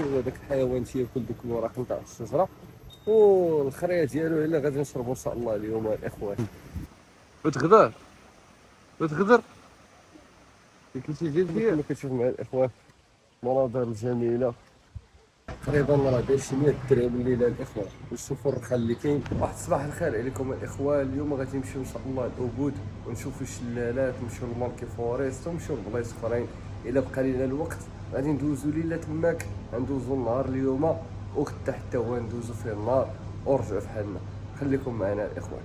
هذاك الحيوان تياكل دوك الوراق نتاع الشجره والخريه ديالو الا غادي نشربوا ان شاء الله اليوم الاخوان. وتغدر وتغدر كلشي ديال فيا كما كتشوف مع الاخوان مناظر جميله. تقريبا راه داير شي 100 درهم الليله الاخوان. وشوفوا الرخا اللي كاين. واحد الصباح الخير عليكم الاخوان. اليوم غادي نمشيو ان شاء الله لأوبود ونشوفوا الشلالات، نمشيو لمونكي فوريست ونمشيو لبلايص اخرين. الا بقى لينا الوقت غادي ندوزو ليله تماك، غندوزو النهار اليوم وغدا حتى هو ندوزو فيه النهار ونرجعو فحالنا. خليكم معنا الاخوان.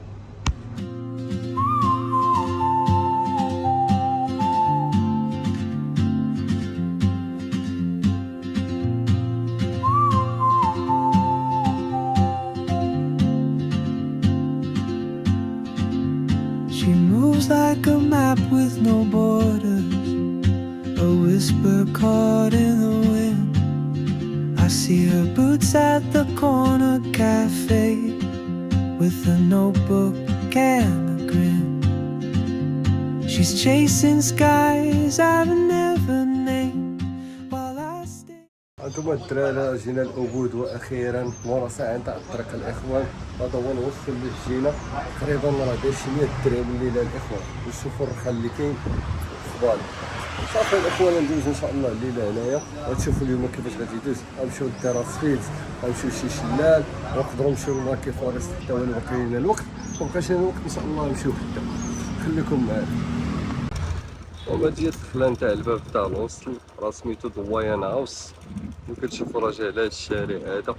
She moves like a map with no borders, a whisper caught in the wind. I see her boots at the corner cafe with a notebook and a grin. She's chasing skies I've never named while I stay. هانتوما الدراري جينا لأوبود واخيرا مورا ساعه نتاع الطريق الاخوان. هذا هو الوصل اللي جينا. تقريبا راه داير شي 100 درهم الليله الاخوان. وشوفوا الرخا اللي كاين في بالي. صافي الاخوان ندوز ان شاء الله الليله هنايا. غتشوفوا اليوم كيفاش غادي يدوز. غنمشيو للتراس فيلز، غنمشيو لشي شلال، ونقدروا نمشيو لماركي فوريست حتى هو اللي باقي لنا الوقت. مبقاش لنا الوقت ان شاء الله نمشيو حتى. خليكم معايا. وما ديال الدخله نتاع الباب تاع الوصل راه سميتو دويان هاوس. كتشوفوا راجع على هاد الشارع هذا.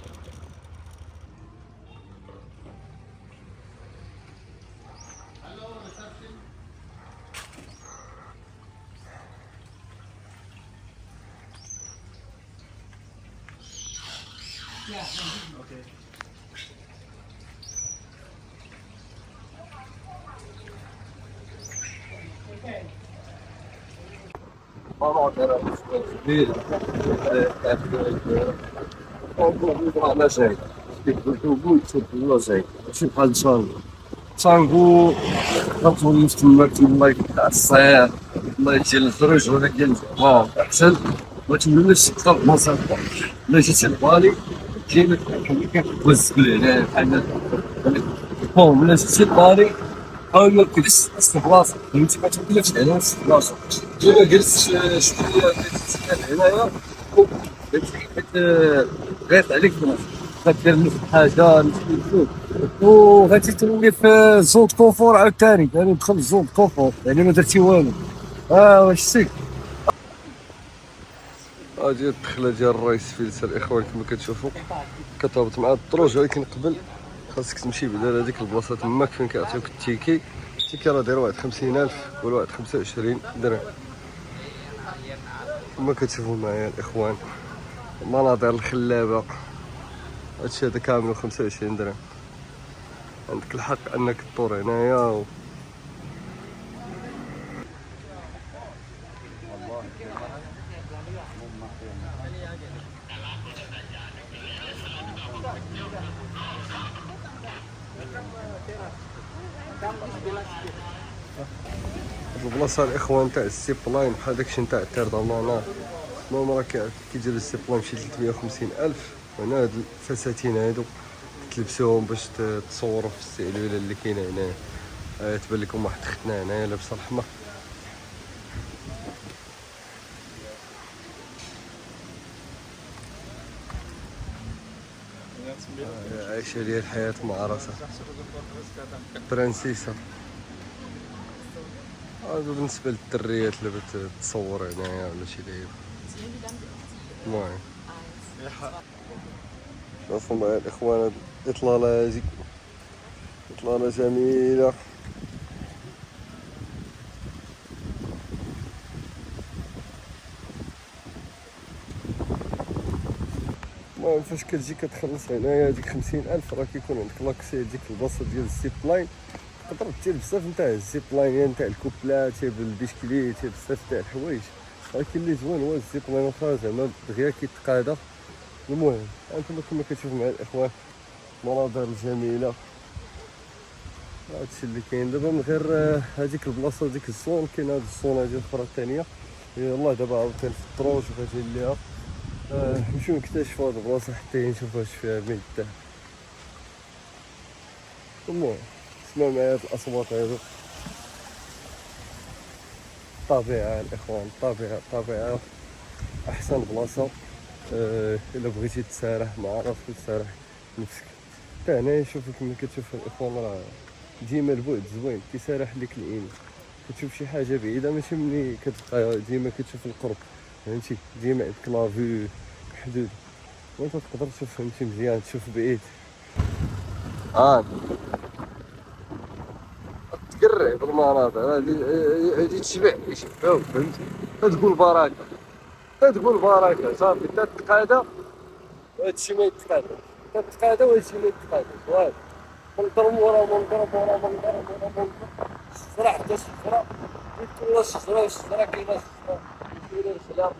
ماشي بحال تانغو غتولف تماك تما تاع الصير الله ديال الدرج ولا ديال الجبار احسن. ما توليش تقرا بلاصه لا جيتي لبالي ديما كتوز هنا بحال بون لا جيتي لبالي حاول ما تجلس في نفس البلاصه فهمتي. ما توليش على نفس البلاصه. دابا جلست شويه هنايا غير عليك غدير نفس الحاجه وغادي تولي في زون كونفور عاوتاني. يعني دخل زون كونفور يعني ما درتي والو. واش شتي هادي الدخله ديال الرايس فيلتر الاخوان. كما كتشوفوا كتهبط مع الدروج، ولكن قبل خاصك تمشي بعدا لهاديك البلاصه تماك فين كيعطيوك التيكي. التيكي راه داير واحد 50,000 ولا واحد 25 درهم. كما كتشوفوا معايا الاخوان المناظر الخلابه. هادشي هذا كامل 25 درهم. عندك الحق انك تطور هنايا البلاصه الاخوان تاع السيب لاين بحال داكشي نتاع التير ضمانه. المهم راه كيدير السيب لاين شي 350,000. وهنا هاد الفساتين هادو تلبسوهم باش تصوروا في السيلوله اللي كاينه هنايا. تبان لكم واحد ختنا هنايا لابسه الحمر. عايشه ديال الحياه مع راسها برانسيسا. هذا بالنسبه للدريات اللي بتصور هنايا ولا شي لعيبه. المهم شوفوا معايا الاخوان هاد الاطلاله هادي اطلاله جميله. المهم فاش كتجي كتخلص هنايا هاديك 50,000 راه كيكون عندك لاكسي هاديك البلاصه ديال الزيب لاين. تقدر دير بزاف نتاع الزيب لاين، يعني نتاع الكوبلات بالبيسكليت بزاف تاع الحوايج. ولكن اللي زوين هو الزيب لاين واخا زعما دغيا كيتقادا. المهم انتم كما كتشوفوا مع الاخوان مناظر جميله. هادشي اللي كاين دابا من غير هذيك البلاصه ديك الزون. كاين هاد الزون هادي الاخرى الثانيه. يلاه دابا عاوتاني في الدروج وغادي ليها نمشيو نكتشفو هاد البلاصة حتى نشوفو واش فيها بين الدهب. المهم سمعوا معايا هاد الأصوات هادو، الطبيعة الإخوان، الطبيعة أحسن بلاصة. إلا بغيتي تسارح مع راسك تسارح نفسك. حتى هنايا شوفو كيما كتشوفو الإخوان، راه ديما البعد زوين كيسارح ليك العين، كتشوف شي حاجة بعيدة ماشي ملي كتبقى ديما كتشوف القرب، فهمتي؟ ديما عندك لافو محدود وانت تقدر تشوف، فهمتي؟ مزيان تشوف بعيد. تقرع بالمناظر هادي يشبعو، فهمتي؟ تقول بركة، تقول بركة صافي تتقادى وهادشي ما يتقادى، تتقادى وهادشي ما يتقادى. فوالا منظر ورا منظر ورا منظر ورا منظر، شجرة حتى شجرة، كل شجرة وشجرة كاينة شجرة، كاينة نخلة،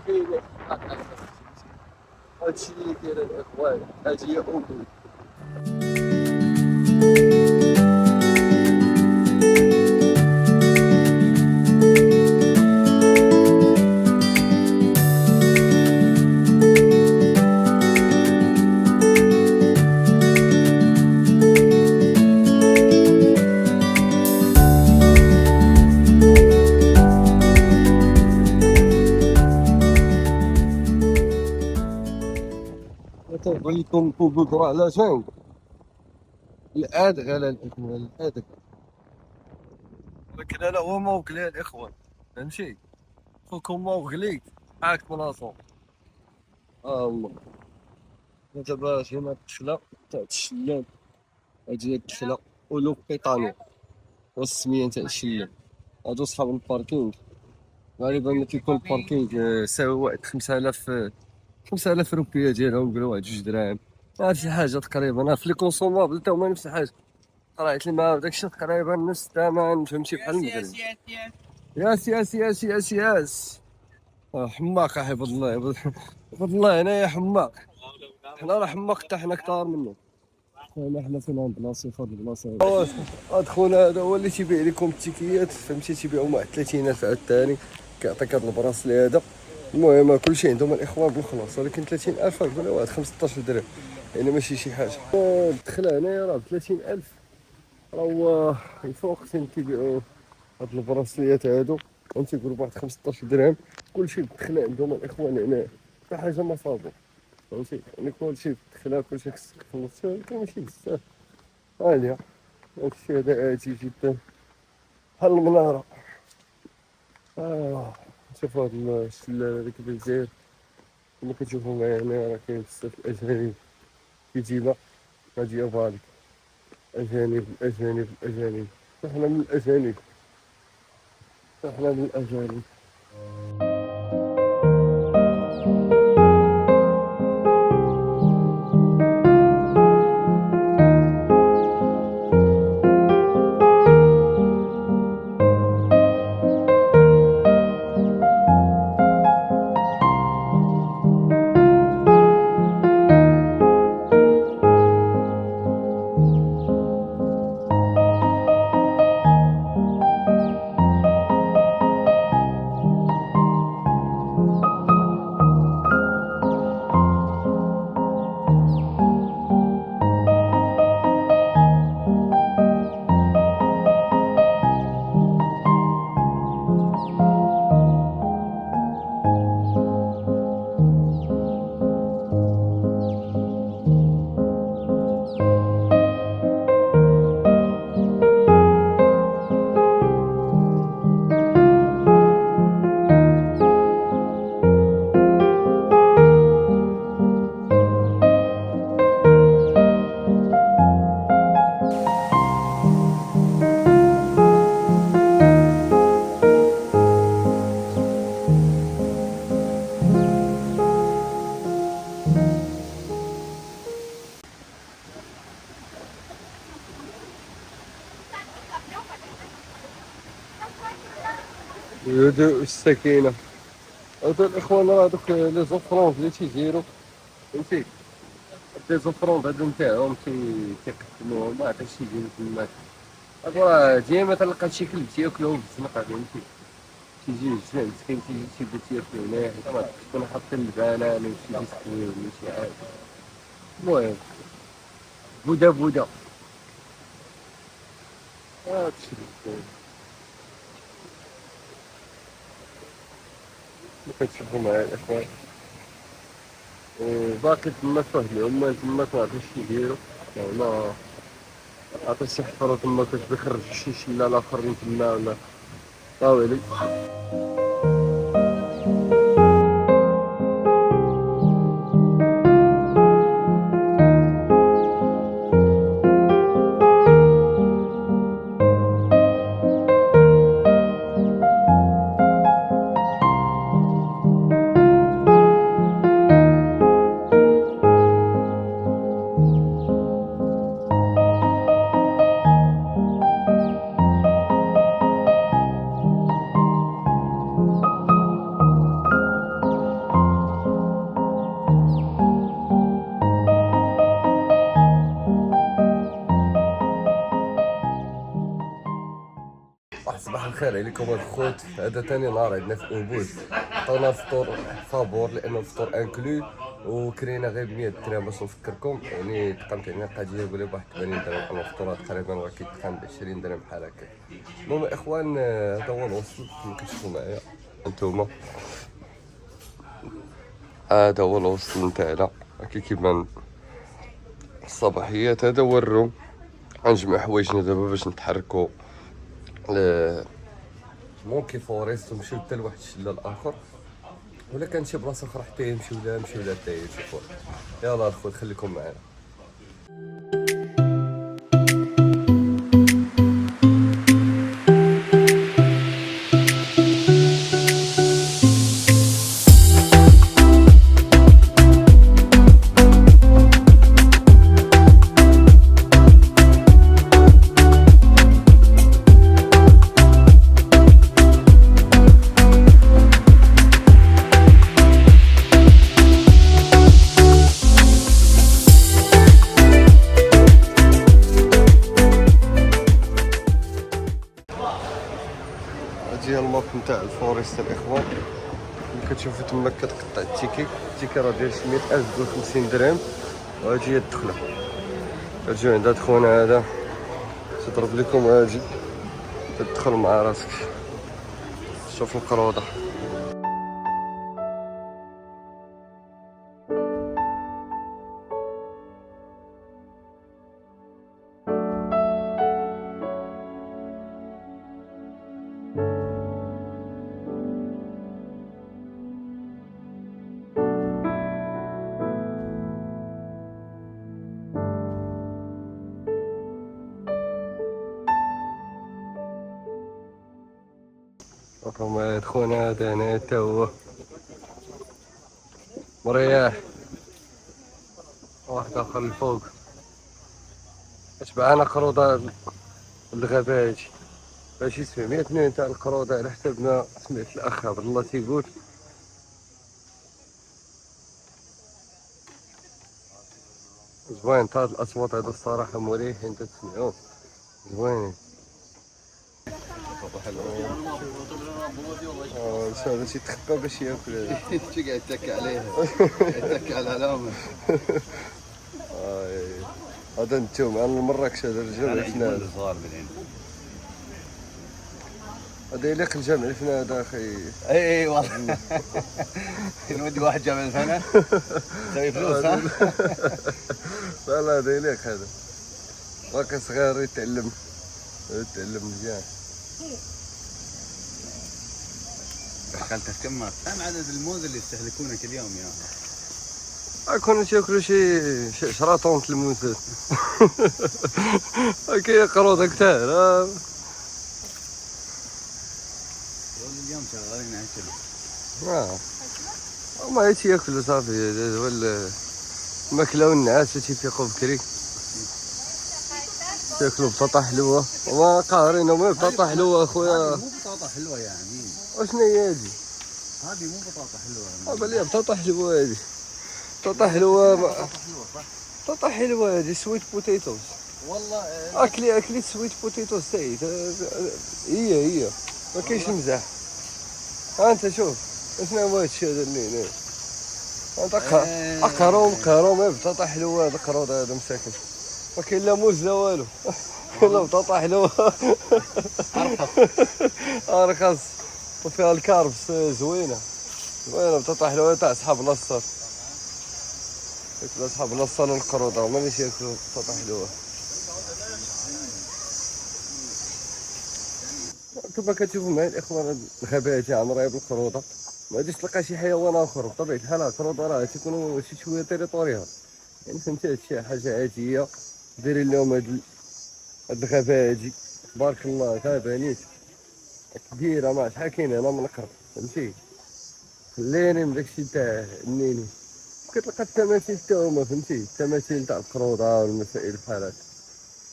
كاينة هادشي اللي كاين الإخوان، هادي هي أمي. تنبغي لكم بكرة على شنو؟ الأدغال الإخوان، الأدغال، ولكن أنا هو موكلي الإخوان، فهمتي؟ خوكم موغلي معاك بلاصتو. الله دابا هنا الدخلة تاع الشلال، هادي هي الدخلة ولو بيطانو، والسمية تاع الشلال. هادو صحاب الباركينغ، غالبا ملي كيكون الباركينغ ساوي واحد 5000 روبية ديالهم، قالوا واحد 2 دراهم، شي حاجة تقريبا. في لي كونسومابل تا هما نفس الحاجة، طلعت لي مع داكشي تقريبا نفس الثمن، فهمتي؟ بحال المغرب. ياس حماق حفظ الله، حفظ الله هنايا حماق، حنا راه حماق حتى حنا كثار منه. حنا فين عند بلاصه فهاد البلاصه هاد خونا هذا هو اللي تيبيع لكم التيكيات، فهمتي؟ تيبيعهم واحد 30000 عاد الثاني، كيعطيك هاد البراسلي هذا. المهم كلشي عندهم الاخوان بالخلاص، ولكن 30000 قلنا واحد 15 درهم، يعني ماشي شي حاجه. الدخله هنايا راه ب 30000، راه هو الفوق فين كيبيعوا هاد البراسليات هادو، فهمتي؟ يقولوا بواحد 15 درهم. كلشي الدخله عندهم الاخوان هنا حتى حاجه ما فاضل، فهمتي؟ يعني كلشي الدخله كلشي خصك تخلص، ولكن ماشي بزاف غاليه. هادشي هذا آتي جدا بحال المناره. شوف هاد الشلال هذا كيفاش داير، كما كتشوفوا معايا هنا راه كاين بزاف الأجانب كيجينا، هادي هي فالي، أجانب الأجانب الأجانب، حنا من الأجانب، حنا من الأجانب. الهدوء والسكينة، هذا الإخوان راه دوك لي زوفرونز اللي تيديرو، فهمتي؟ لي زوفرونز هادو نتاعهم كيقدموهم، ما عرفتش يديرو تماك. هادو راه ديما تلقى شي كلب تياكلو بالزنقة، فهمتي؟ تيجي مسكين تيجي شي بيت ياكل هنايا حيت تكون حاطين البنان وشي بسكوي ولا شي حاجة. المهم بودا بودا هادشي اللي كاين. اللي كتشوفو معايا الإخوان باقي تما واحد العمال تما معرفتش كيديرو ولا عطا شي حفرة تما كيخرج شي شلال آخرين تما ولا طاولي. صباح الخير عليكم الخوت. هذا ثاني نهار عندنا في اوبوس. عطاونا الفطور فابور لانه الفطور انكلو وكرينا غير 100 درهم باش نفكركم، يعني تقامت علينا القضيه قولي بواحد 80 درهم. انا الفطور تقريبا راه كيتقام ب 20 درهم بحال هكا. المهم اخوان هذا هو الوصل كما كتشوفوا معايا انتوما، هذا هو الوصل نتاعنا كي كيبان الصباحيات. هذا هو الروم. غنجمع حوايجنا دابا باش نتحركوا مونكي فوريست ونمشيو حتى لواحد الشلال اخر، ولا كان شي بلاصه اخرى حتى نمشيو لها حتى هي نشوفوها. يلا الخوت خليكم معنا. هادي الماب نتاع الفوريست الاخوان، اللي كتشوفوا تما كتقطع التيكي راه داير 150 درهم، وهادي هي الدخله. اجيو عند هاد خونا هذا تضرب لكم، هادي تدخل مع راسك. شوف القروضه. راه خونا هذا هنا تا هو مريح، واحد اخر الفوق اشبعنا قروضه الغابه هادي ماشي 700 جنيه تاع القروضه على حسابنا. سمعت الاخ عبد الله تيقول زوين. هاد الاصوات هادو الصراحه مريحين تسمعوهم زوينين. هذا تيتخبى باش ياكل. شي قاعد يتكى عليها يتكى على العلامه. هذا نتوما انا مراكش هذا الرجال عرفنا صغار بالعين. هذا يليق الجامع الفنا هذا اخي. اي والله نودي واحد جامع الفنا تسوي فلوس ها. لا هذا يليق، هذا راك صغير يتعلم مزيان. دخلته كم كم عدد الموز اللي يستهلكونه كل يوم يا كنا تاكلوا شي 10 طن الموز. هكا قروضه كثار. اليوم شغالين اكل. هما تياكلوا صافي. هذا هو الماكله والنعاس تيفيقوا بكري. تاكلوا بطاطا حلوه وما قاهرين هما بطاطا حلوه اخويا. مو بطاطا حلوه يا عمين. وشنو هي هادي؟ هذه مو بطاطا حلوه. بالي بطاطا حلوه هادي. بطاطا حلوه. بطاطا حلوه هادي سويت بوتيتوز. والله اكلي سويت بوتيتوز تاعي. هي ما كاينش مزاح. ها انت شوف شنو هو هادشي هذا اللي هنا. هذا قروم بطاطا حلوه. هذا القرود هذا مساكن ما كاين لا موز لا والو. لا بطاطا حلوه. ارخص وفيها الكاربس زوينه بطاطا حلوه تاع صحاب نصر. ياكلوا صحاب نصر القرود هما اللي ياكلوا بطاطا حلوه. كما كتشوفوا معايا الاخوان الغابه هذه عامره بالقروده. ما غاديش تلقى شي حيوان اخر بطبيعه الحال. القروده راه تيكونوا شي شويه تيريطوريال يعني فهمتي. هادشي حاجه عاديه دايرين لهم هاد الغابه هادي تبارك الله. غابه نيت كبيره ما شحال كاين هنا من قرب فهمتي. خليني من داكشي تاع النيني كتلقى التماثيل تا هما فهمتي. التماثيل تاع القروده والمسائل بحال هكا.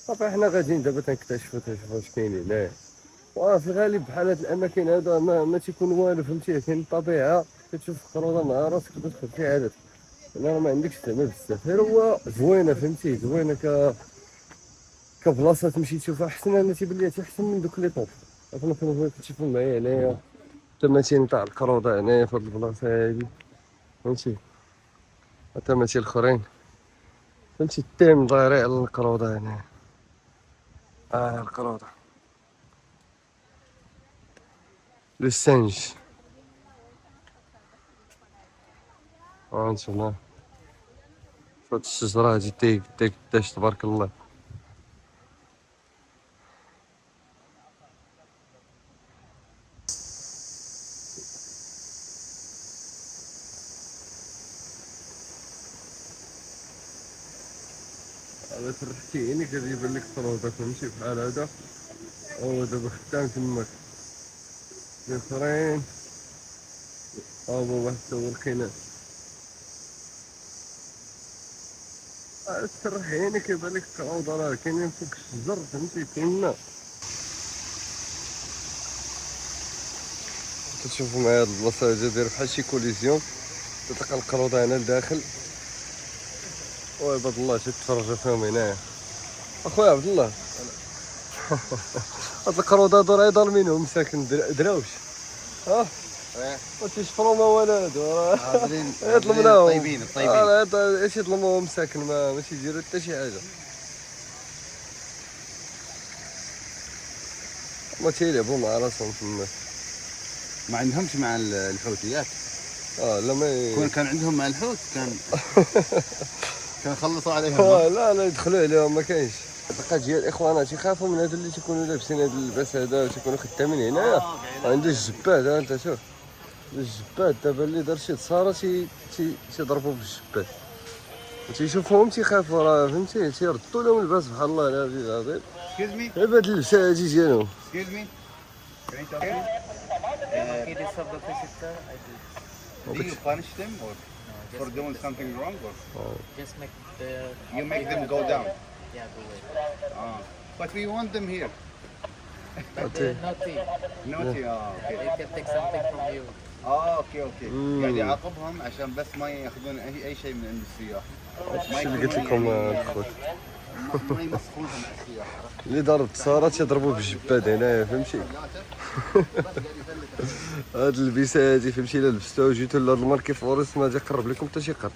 صافي حنا غاديين دابا تنكتشفوا واش كاين هنايا. وفي الغالب بحال هاد الاماكن هذا ما تيكون والو فهمتي. كاين الطبيعه كتشوف القروده مع راسك تدخل في عادة. انا ما عندكش زعما بزاف غير هو زوينه فهمتي. زوينه كبلاصه تمشي تشوفها احسن. انا تيبان لي احسن من دوك لي طوب. كنتو كتشوفوا معايا هنايا التماثيل تاع القروده هنايا في هاد البلاصه هادي فهمتي. التماثيل الاخرين فهمتي التيم دايرين على القروده هنايا. القروده لو سانج. هانتوما فهاد الشجرة هادي قداش تبارك الله. هذا ترحتي عينيك غادي يبان لك القروده فهمتي بحال هذا. هو دابا خدام تماك الاخرين. هو واحد تا هو القناع. ترح عينيك يبان لك القروده راه كاينين فوق الشجر فهمتي. كاينين كتشوفوا معايا هاد البلاصه هادي داير بحال شي كوليزيون. تلقى القروده هنا لداخل وعباد الله تتفرجوا فيهم هنايا. اخويا عبد الله هاد القروده هادو راه ظالمينهم مساكن دراوش. ما تيشفروا ما والو هادو يظلمناهم. طيبين اش يظلموهم مساكن ماشي يديروا حتى شي حاجه. ما تيلعبوا مع راسهم تما. ما عندهمش مع الحوتيات. لا ما كان عندهم مع الحوت كان خلصوا عليهم. لا يدخلوا عليهم ما كاينش. الحلقه ديال الاخوانات يخافوا من هادو اللي تيكونوا لابسين هاد اللباس هذا وتيكونوا خدامين هنايا. عنده الجباد انت شوف الجباد دابا اللي دار شي تصاره تيضربوا بالجباد وتيشوفوهم تيخافوا راه فهمتي. تيردوا لهم الباس بحال الله العظيم. غير هاد اللبسه هادي ديالهم. Do you punish them or for doing something wrong or Just make you make them go down? Yeah, do it. But we want them here. But they're naughty. Naughty. Okay. They can take something from you. اوكي قاعد يعاقبهم عشان بس ما ياخذون اي شيء من عند السياح. ما قلت لكم الخوت ما يمسخونهم مع السياح. اللي ضرب تصاره تيضربوا بالجباد هنايا فهمتي. هاد اللبسه هادي فهمتي الا لبستوها وجيتو لهاد الماركي فورست ما تيقرب لكم حتى شي قرب.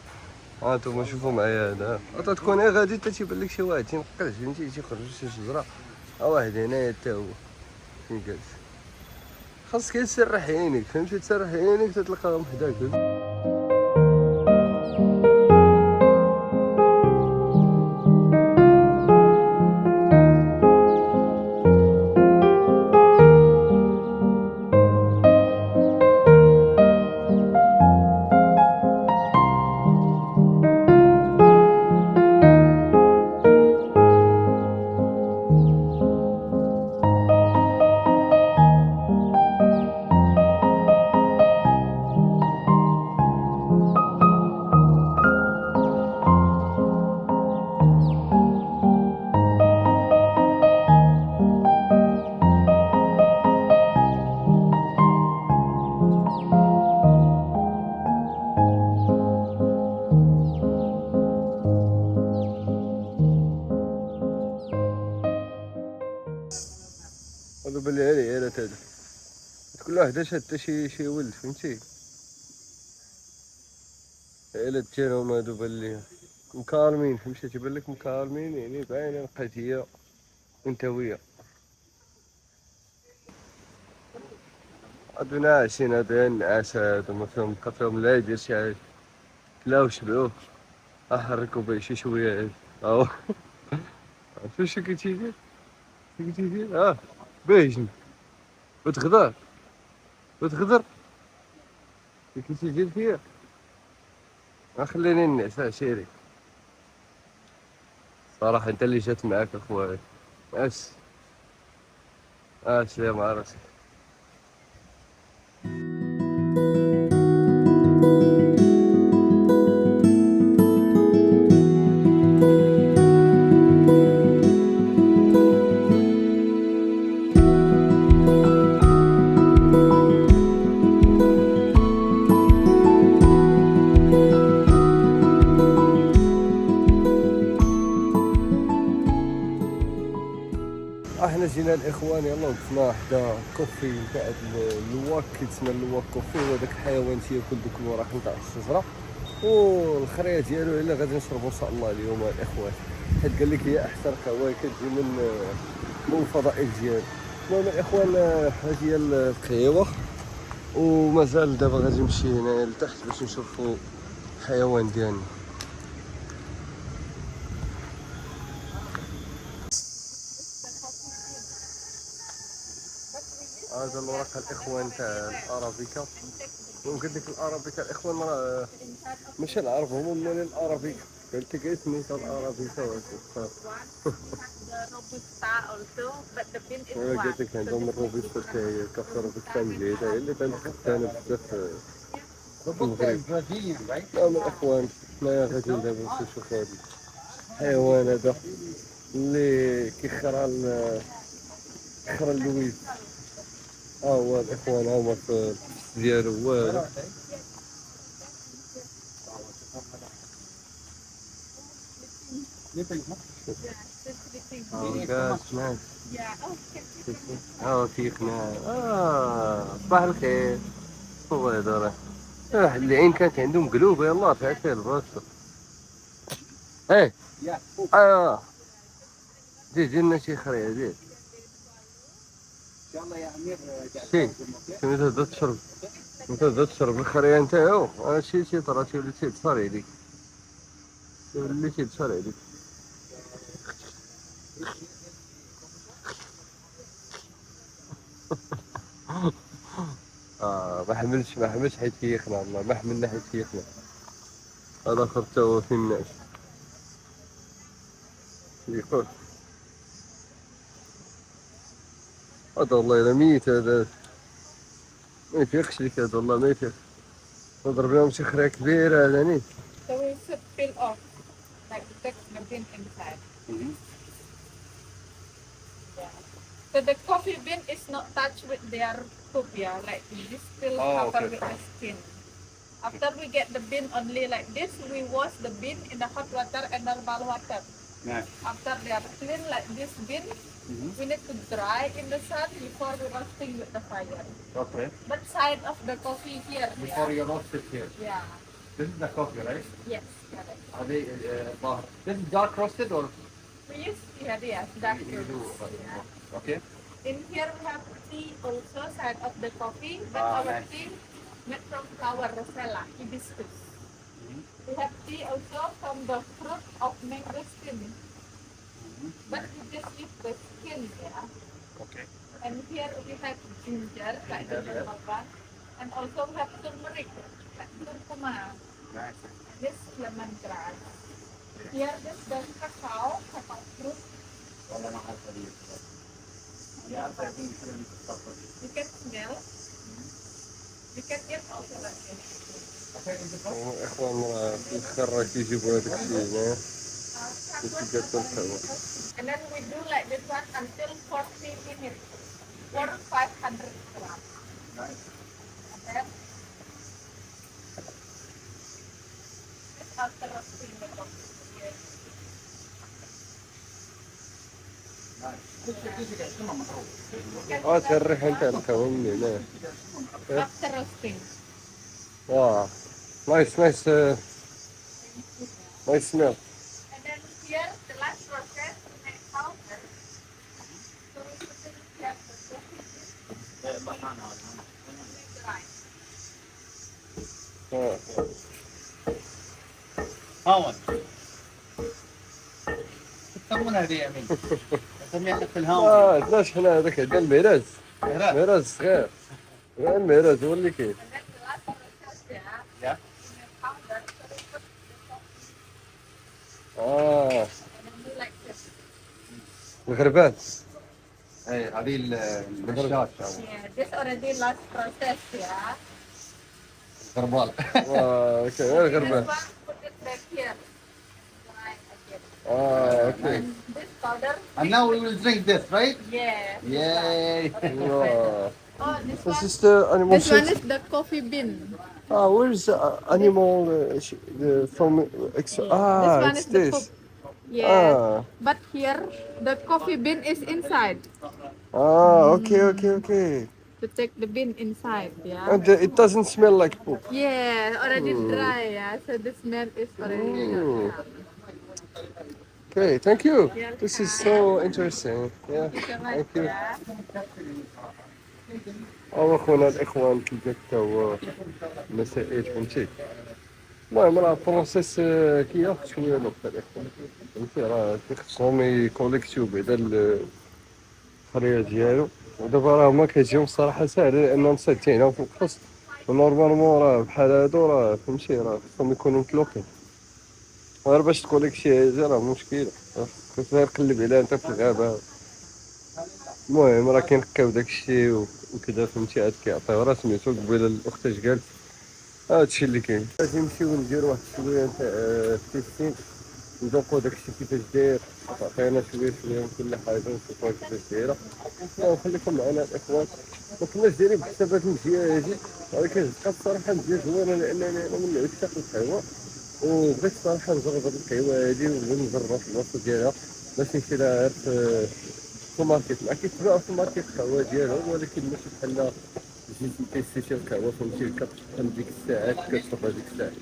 هانتوما شوفوا معايا هنا تكون غادي حتى تيبان لك شي واحد تينقز فهمتي تيخرج شي شجره. واحد هنايا حتى هو فين جالس. خاصك تسرح عينيك فهمتي. تسرح عينيك تتلقاهم حداك. هذا باللي عيالات هذا كل واحدة شادة شي ولد فهمتي. إلا تجينهم هادو بان لي مكالمين فهمتي، تيبان لك مكالمين يعني باينة القضية انتوية. هادو ناعسين، هادو النعاس هادو ما فيهم بقى فيهم لا يدير شي حاجة. كلاو شبعوه أحركوا بيه شي شوية هادي. أهو شو كتيدير؟ شو كتيدير؟ بايجن وتغدر وتغدر كتيدير فيا. خليني نعس شيري. صراحة انت اللي جات معاك اخويا. اس سلام على راسك. احنا جينا الاخوان يلا وقفنا حدا كوفي تاع اللواك كيتسمى اللواك كوفي، هو داك الحيوان تياكل دوك الوراق نتاع الشجره والخريه ديالو الا غادي نشربو ان شاء الله اليوم الاخوان، حيت قال لك هي احسن قهوه كتجي من الفضائل ديالو. المهم الاخوان هذه هي القهيوه، ومازال دابا غادي نمشي هنايا لتحت باش نشوفو الحيوان ديالنا. هذا الوراق الاخوان تاع الارابيكا، وقلت لك الارابيكا الاخوان راه ماشي العرب هما مالين الارابيكا، قلت لك اسمي تاع الارابيكا وصافي. Robusta also, but the bean is انا white. قلت لك عندهم الروبيستا حتى هي كافي روبيستا جديده هي اللي تنختار بزاف في المغرب. Brazilian, right? نعم الاخوان حنايا غادي دابا نشوف هذا الحيوان هذا اللي كيخرى اللويز. هو الاخوان هما في ديالو هو هذا. كاس ناس فيقنا. صباح الخير. هو هذا راه العين كانت عندهم قلوبه يلاه فيها البلاصه. ايه دير لنا شي خريه دير يلا يا امير. شي متى تشرب تشرب الخريه نتاعو. شي طراتي وليتي تصاري عليك عليك. ما حملش حيت كيخنا والله، ما حملنا حيت كيخنا. هذا اخر تا هو في الناس يقول هذا والله الا ميت، هذا ما يفيقش لك، هذا والله ما يفيق. نضرب لهم شي خريه كبيره هذا نيت. So we should peel off, like take the bean inside. Yeah. So the coffee bean is not touched with their poop, yeah, like this still covered with the skin. After we get the bean only like this, we wash the bean in the hot water and normal water. Nice. After they are clean like this bean, we need to dry in the sun before we roasting with the fire. Okay. But side of the coffee here. Before you roast it here. Yeah. This is the coffee, right? Yes, correct. Are they this is dark roasted or? We use yes, dark roast. Yeah. Okay. In here we have tea also side of the coffee, but our nice. tea made from flower rosella, hibiscus. We have tea also from the fruit of mangosteen. But we just use the skin, yeah. Okay. And here we have ginger, like the normal one. And also we have turmeric, like curcuma. Nice. This lemongrass. Here this the cacao fruit. You can smell. You can eat also like this. الاخوان راه في الخرا كيجيبوا هذاك الشيء هنا كيجيبوا الحوا. And then we do like this one until 40 minutes for 500 grams. Nice. Okay. This after roasting the coffee. Nice. الريحة نتاع القهوة من هنا. After roasting. واه نايس نايس نايس سميل. And then here, the last process to make powder. So we put it here, the coffee dry. هاون يسمونها هذه يا مين؟ نسميها في الهاون. عندناش حنا هذاك عندنا المهراز. مهراز صغير. المهراز هو اللي كاين. And then the last process, yeah, Yeah. to make powder. So we put the coffee اه and then we like this. الغربان. اي هذه الرشاش. Yeah, this already last process, yeah. غربال. اوكي This الغربان. one, put it back here. Dry again. اوكي. This powder, And now we will drink this, right? yeah. Yay! Oh, this This one. is the animal This one shit. is the coffee bean. Where's the animal from? This one It's is the this. cook. Yeah. Ah, But here the coffee bean is inside. okay. To take the bean inside, yeah. And it doesn't smell like poop. Yeah, already dry, yeah. So the smell is already Mm. gone. Okay, thank you. Yeah. This is so interesting. Yeah, So much, thank you. yeah. أخونا الإخوان كي جاتو مسائل فهمتي. المهم راه بروسيس كي ياخذ شوية وقت الإخوان فهمتي راه خصهم يكوليكتيو بعدا الخرية ديالو ودابا راه هما كيجيو الصراحة ساهلة لأنهم مسدينها في القص ونورمالمون راه بحال هادو راه فهمتي راه خصهم يكونوا متلوقين غير باش تكوليكتي هذا راه مشكلة خصك غير تقلب عليها انت في الغابة. المهم راه كينقيو داكشي وكذا فهمتي عاد كيعطيو راه سميتو قبيله الاخت اش قالت هادشي اللي كاين. غادي نمشيو نديرو واحد شويه تاع تيستين نذوقو داكشي كيفاش داير تعطينا شويه من كل حاجه ونشوفوها كيفاش دايره ونخليكم معنا الاخوان. ما كناش دايرين بحسابات نجي هادي ولكن تبقى الصراحه مزيان زوينه لانني انا من عشاق القهوه وبغيت الصراحه نجرب هاد القهوه هادي ونجربها في الوسط ديالها باش نمشي لها غير في الماركت. ما كيتباعو في الماركت القهوه ديالهم ولكن ماشي بحال جيتي كيسيتي القهوه فهمتي كتقم ديك الساعات كتشرب هذيك الساعات.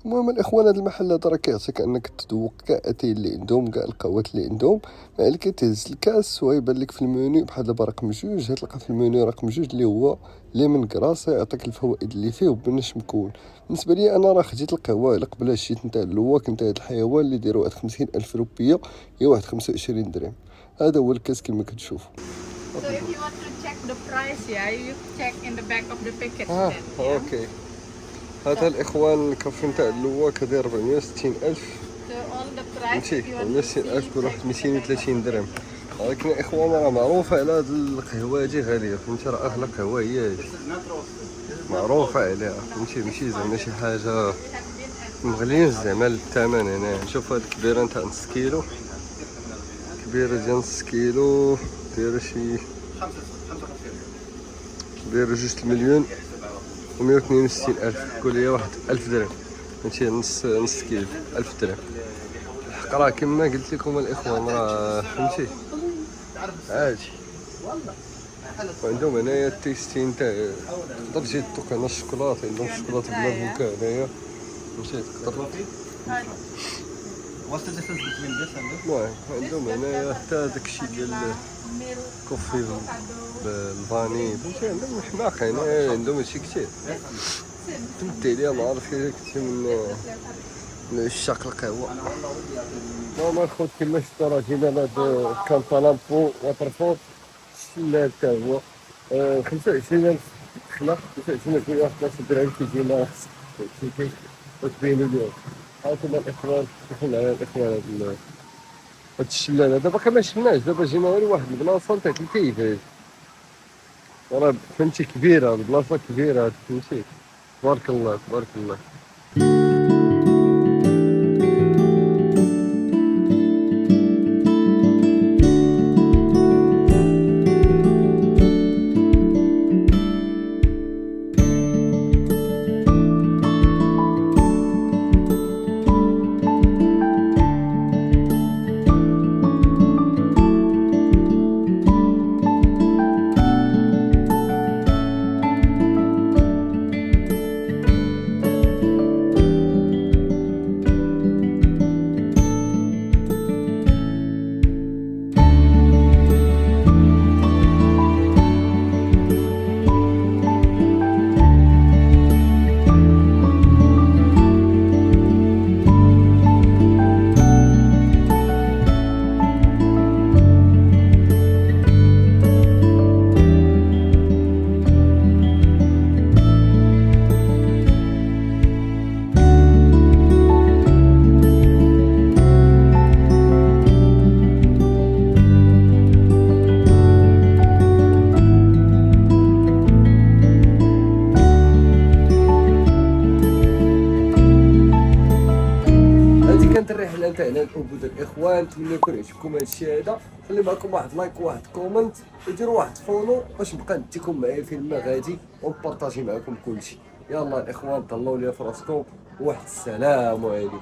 المهم الاخوان هذا المحل هذا راه كيعطيك انك تذوق كاع اتاي اللي عندهم كاع القهوات اللي عندهم مع اللي كتهز الكاس ويبان لك في المنيو بحال دابا رقم 2 تلقى في المنيو رقم 2 اللي هو ليمون كراس يعطيك الفوائد اللي فيه وبنش مكون. بالنسبه لي انا راه خديت القهوه على قبل شيت نتاع اللواك نتاع هذا الحيوان اللي داير واحد 50,000 روبيه هي واحد 25 درهم. هذا هو الكاس كما كتشوفوا. So if you want to check the price, yeah, you check in the back of the package then. Yeah. اوكي. هذا الاخوان الكافي نتاع اللواك هذا 460,000 So all the price فهمتي if you want to 460,000 see, كل واحد 230 درهم. ولكن الاخوان راه معروفه على هاد القهوه هادي غاليه فهمتي راه اغلى قهوه هي هادي معروفه عليها فهمتي ماشي زعما شي حاجه مغليين زعما الثمن. هنا نشوف هاد الكبيره نتاع نص كيلو كبيره ديال نص كيلو دايره شي دايره 2 مليون و162,000 قول لي واحد 1000 درهم فهمتي نص كيلو 1000 درهم. الحق راه كما قلت لكم الاخوان راه فهمتي عادي. وعندهم هنايا التيستين تاع تقدر تجي تذوق هنا الشوكولاته عندهم الشوكولاته بلا فوكا هنايا فهمتي تقدر. What's the difference between this and this? المهم عندهم هنايا حتى داكشي ديال الكوفي بالفاني فهمتي عندهم حماقه هنايا عندهم هادشي كتير. تمد عليا ما عرفت الا كنتي من عشاق القهوه. المهم الخوت كما شفتوا راه جينا لهاد كامبالامبو واترفورد الشلال تا هو 25,000 دخله 25,000 واحد 12 درهم كيجينا وتبينوا اليوم. هاكم الاخوان شوفوا معايا الاخوان هاد الشلال هذا باقي ما شفناش دابا جينا غير واحد البلاصه تاع الكيفاش راه فهمتي كبيره البلاصه كبيره فهمتي تبارك الله تبارك الله. كانت الرحله نتاعنا الابود الاخوان. نتمنى يكون عجبكم هذا الشيء هذا. خلي معكم واحد لايك وواحد كومنت وديروا واحد فولو باش نبقى نديكم معايا فين ما غادي ونبارطاجي معكم كلشي. يلا الاخوان طلعوا لي في راسكم. واحد السلام عليكم.